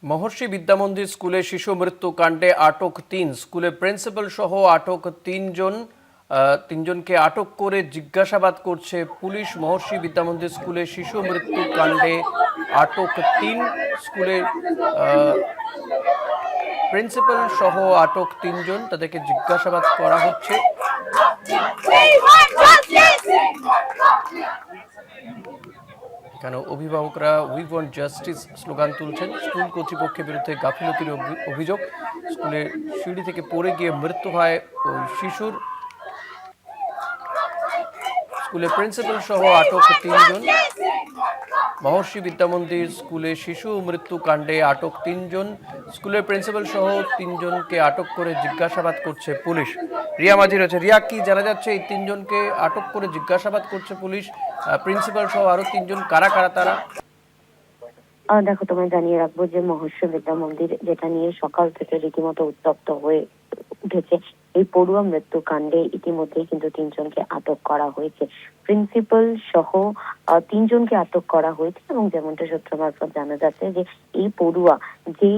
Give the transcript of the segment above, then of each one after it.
মহর্ষি বিদ্যামন্দির স্কুলে শিশু মৃত্যু কাণ্ডে আটক ৩, স্কুলে প্রিন্সিপাল সহ আটক তিনজনকে আটক করে জিজ্ঞাসাবাদ করছে পুলিশ। মহর্ষি বিদ্যামন্দির স্কুলে শিশু মৃত্যু কাণ্ডে আটক ৩, স্কুলে প্রিন্সিপাল সহ আটক ৩জন, তাদেরকে জিজ্ঞাসাবাদ করা হচ্ছে। এখানে অভিভাবকরা উই ওয়ান্ট জাস্টিস স্লোগান তুলছেন। স্কুল কর্তৃপক্ষের বিরুদ্ধে গাফিলতির অভিযোগ। স্কুলের সিঁড়ি থেকে পড়ে গিয়ে মৃত্যু হয় ওই শিশুর। স্কুলের প্রিন্সিপাল সহ আটক ৩জন। মহর্ষি বিদ্যামন্দির স্কুলে শিশু মৃত্যু কাণ্ডে আটক ৩জন, স্কুলের প্রিন্সিপাল সহ ৩জনকে আটক করে জিজ্ঞাসাবাদ করছে পুলিশ। রিয়া মাঝি রয়েছে। রিয়া, কি জানা যাচ্ছে এই ৩জনকে আটক করে জিজ্ঞাসাবাদ করছে পুলিশ? প্রিন্সিপাল সহ আরো ৩জন কারা কারা তারা? দেখো, তোমায় জানিয়ে রাখবো যে মহর্ষি বিদ্যা মন্দির, যেটা নিয়ে সকাল থেকে রীতিমতো উত্তপ্ত হয়ে উঠেছে, এই পড়ুয়া মৃত্যু কাণ্ডে ইতিমধ্যেই কিন্তু ৩জনকে আটক করা হয়েছে। প্রিন্সিপাল সহ ৩জনকে আটক করা হয়েছে এবং যেমনটা সূত্র মারফত জানা যাচ্ছে যে এই পড়ুয়া যে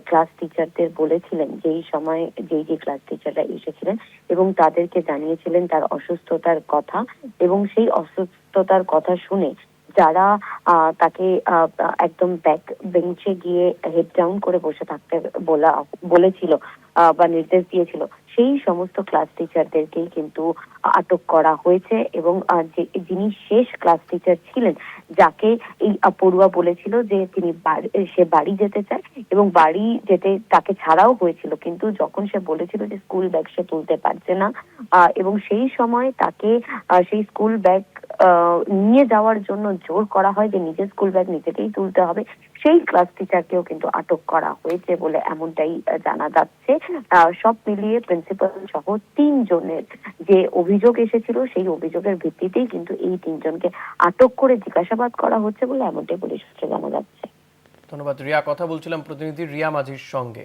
ক্লাস টিচারদের বলেছিলেন, যেই সময় যে ক্লাস টিচাররা এসেছিলেন এবং তাদেরকে জানিয়েছিলেন তার অসুস্থতার কথা, এবং সেই অসুস্থতার কথা শুনে যারা তাকে একদম ব্যাক বেঞ্চে গিয়ে হেড ডাউন করে বসে থাকতে বলেছিল বা নির্দেশ দিয়েছিল, সেই সমস্ত ক্লাস টিচারদেরকেই কিন্তু আটক করা হয়েছে। এবং যিনি শেষ ক্লাস টিচার ছিলেন, যাকে এই পড়ুয়া বলেছিল যে সে বাড়ি যেতে চায় এবং বাড়ি যেতে তাকে ছাড়াও হয়েছিল, কিন্তু যখন সে বলেছিল যে স্কুল ব্যাগ সে তুলতে পারছে না, এবং সেই সময় তাকে সেই স্কুল ব্যাগ নিয়ে যাওয়ার জন্য জোর করা হয় যে নিজের স্কুল ব্যাগ নিজেকেই তুলতে হবে, সেই ক্লাস টিচারকেও কিন্তু আটক করা হয়েছে বলে এমনটাই জানা যাচ্ছে। সব মিলিয়ে প্রিন্সিপাল সহ ৩জনের যে অভিযোগ এসেছিল, সেই অভিযোগের ভিত্তিতেই কিন্তু এই ৩জনকে আটক করে জিজ্ঞাসাবাদ করা হচ্ছে বলে এমনটাই পুলিশ সূত্রে জানা যাচ্ছে। ধন্যবাদ রিয়া। কথা বলছিলাম প্রতিনিধি রিয়া মাঝির সঙ্গে।